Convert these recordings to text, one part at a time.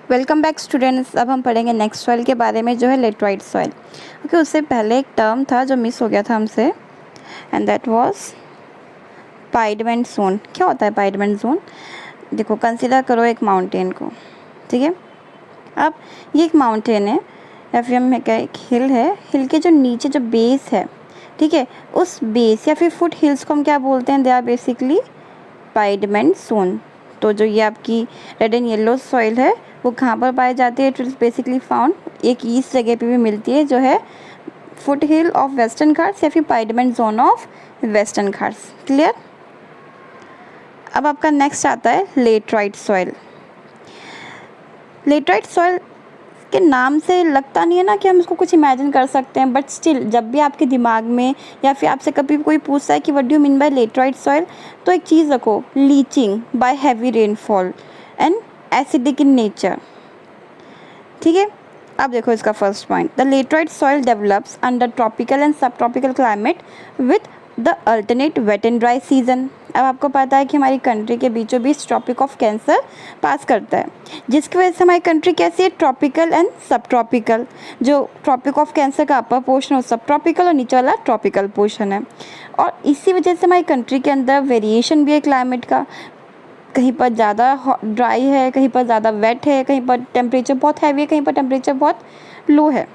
Welcome back students. अब हम पढ़ेंगे नेक्स्ट सॉइल के बारे में जो है लेटराइट सॉइल। ओके, उससे पहले एक टर्म था जो मिस हो गया था हमसे, एंड दैट वाज पाइडमेंट जोन। क्या होता है पाइडमेंट जोन? देखो, कंसीडर करो एक माउंटेन को, ठीक है। अब ये एक माउंटेन है या फिर हम एक हिल है। हिल के जो नीचे जो बेस है, ठीक है, उस बेस या फिर फुट हिल्स को हम क्या बोलते हैं? They are basically piedmont zone. तो जो ये आपकी रेड एंड येलो सॉइल है वो कहाँ पर पाई जाती है? इट इज़ बेसिकली फाउंड एक ईस्ट जगह पे भी मिलती है जो है foothill of Western Ghats या फिर piedmont zone of Western Ghats. Clear? अब आपका नेक्स्ट आता है लेटराइट सॉइल। लेटराइट सॉइल के नाम से लगता नहीं है ना कि हम इसको कुछ इमेजिन कर सकते हैं, बट स्टिल जब भी आपके दिमाग में या फिर आपसे कभी कोई पूछता है कि what do you mean by laterite soil, तो एक चीज़ रखो, leaching by heavy rainfall and acidic in nature. ठीक है। अब देखो इसका first point, the laterite soil develops under tropical and sub tropical climate with the alternate wet and dry season. अब आपको पता है कि हमारी कंट्री के बीचों बीच ट्रॉपिक ऑफ कैंसर पास करता है, जिसकी वजह से हमारी कंट्री कैसी है? Tropical and sub tropical. जो ट्रॉपिक ऑफ कैंसर का अपर पोर्शन है सब ट्रॉपिकल और नीचे वाला ट्रॉपिकल पोर्शन है। और इसी वजह से हमारी कंट्री के अंदर वेरिएशन भी है क्लाइमेट का। कहीं पर ज़्यादा ड्राई है, कहीं पर ज़्यादा वेट है, कहीं पर टेम्परेचर बहुत हैवी है, कहीं पर टेम्परेचर बहुत लो है।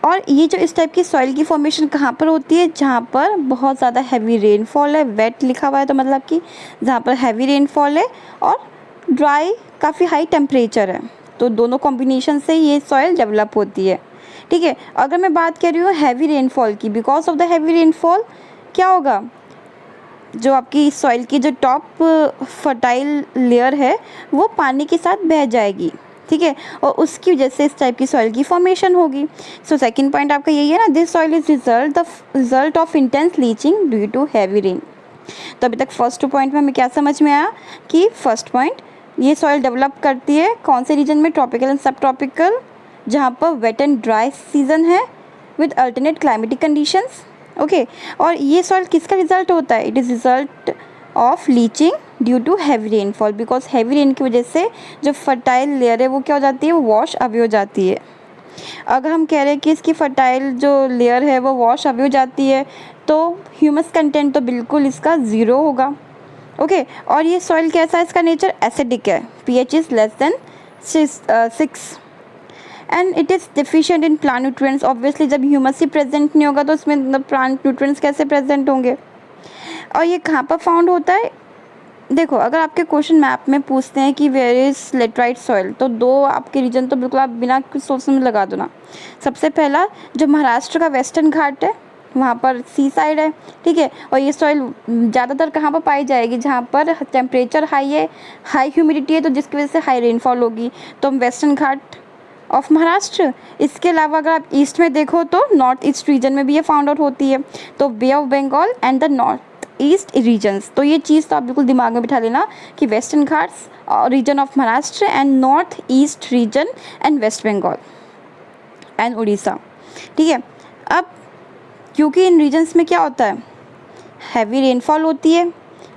और ये जो इस टाइप की सॉइल की फॉर्मेशन कहाँ पर होती है? जहाँ पर बहुत ज़्यादा हैवी रेनफॉल है, वेट लिखा हुआ है तो मतलब कि जहाँ पर हैवी रेनफॉल है और ड्राई काफ़ी हाई टेम्परेचर है, तो दोनों कॉम्बिनेशन से ये सॉइल डेवलप होती है। ठीक है। अगर मैं बात कर रही हूँ हैवी रेनफॉल की, because of the heavy rainfall क्या होगा? जो आपकी सॉइल की जो टॉप फर्टाइल लेयर है वो पानी के साथ बह जाएगी, ठीक है, और उसकी वजह से इस टाइप की सॉइल की फॉर्मेशन होगी। सो सेकंड पॉइंट आपका यही है ना, this soil is result of intense leaching due to heavy rain. तो अभी तक फर्स्ट 2 पॉइंट में हमें क्या समझ में आया कि फर्स्ट पॉइंट, ये सॉइल डेवलप करती है कौन से रीजन में? ट्रॉपिकल एंड सब ट्रॉपिकल, जहाँ पर वेट एंड ड्राई सीजन है with alternate climatic conditions. Okay, और ये सॉइल किसका रिजल्ट होता है? It is result of leaching due to heavy rainfall, because heavy rain की वजह से जो फर्टाइल लेयर है वो क्या हो जाती है? वो वॉश अवे हो जाती है। अगर हम कह रहे हैं कि इसकी फर्टाइल जो लेयर है वो वॉश अवे हो जाती है तो ह्यूमस कंटेंट तो बिल्कुल इसका ज़ीरो होगा। ओके, और ये सॉइल कैसा है? इसका नेचर एसिडिक है, pH is less than 6 and it is deficient in plant nutrients. Obviously जब ह्यूमस ही प्रेजेंट नहीं होगा तो इसमें प्लांट न्यूट्रिएंट्स कैसे प्रेजेंट होंगे? और ये कहाँ पर फाउंड होता है? देखो, अगर आपके क्वेश्चन मैप में पूछते हैं कि वेयर इज़ लेटराइट सॉइल, तो 2 आपके रीजन तो बिल्कुल आप बिना कुछ सोचने में लगा दो ना। सबसे पहला जो महाराष्ट्र का वेस्टर्न घाट है वहाँ पर सी साइड है, ठीक है, और ये सॉइल ज़्यादातर कहाँ पर पाई जाएगी? जहाँ पर टेम्परेचर हाई है, हाई ह्यूमिडिटी है, तो जिसकी वजह से हाई रेनफॉल होगी, तो वेस्टर्न घाट ऑफ महाराष्ट्र। इसके अलावा अगर आप ईस्ट में देखो तो नॉर्थ ईस्ट रीजन में भी ये फाउंड आउट होती है, तो bay of Bengal and the north east regions. तो ये चीज़ तो आप बिल्कुल दिमाग में बिठा लेना कि Western Ghats region of Maharashtra and north east region and West Bengal and Orissa. ठीक है। अब क्योंकि इन रीजन्स में क्या होता है? हैवी रेनफॉल होती है,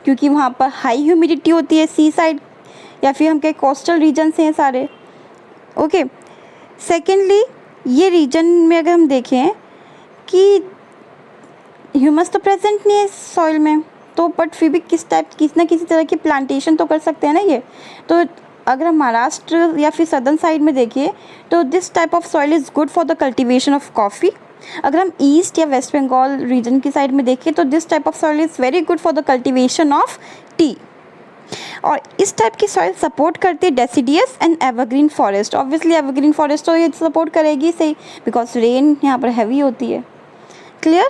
क्योंकि वहाँ पर हाई ह्यूमिडिटी होती है, सी साइड या फिर हम कहें कोस्टल रीजन्स हैं सारे। ओके, सेकेंडली ये रीजन में अगर हम देखें कि ह्यूमस तो प्रेजेंट नहीं है सॉइल में, तो बट फिर भी किसी ना किसी तरह की प्लांटेशन तो कर सकते हैं ना ये। तो अगर हम महाराष्ट्र या फिर सदर्न साइड में देखिए तो this type of soil is good for the cultivation of coffee. अगर हम ईस्ट या वेस्ट बंगाल रीजन की साइड में देखें तो this type of soil is very good for the cultivation of T. और इस टाइप की सॉइल सपोर्ट करती है deciduous and evergreen forest. Obviously evergreen forest तो ये सपोर्ट करेगी सही, बिकॉज रेन यहाँ पर हैवी होती है। क्लियर?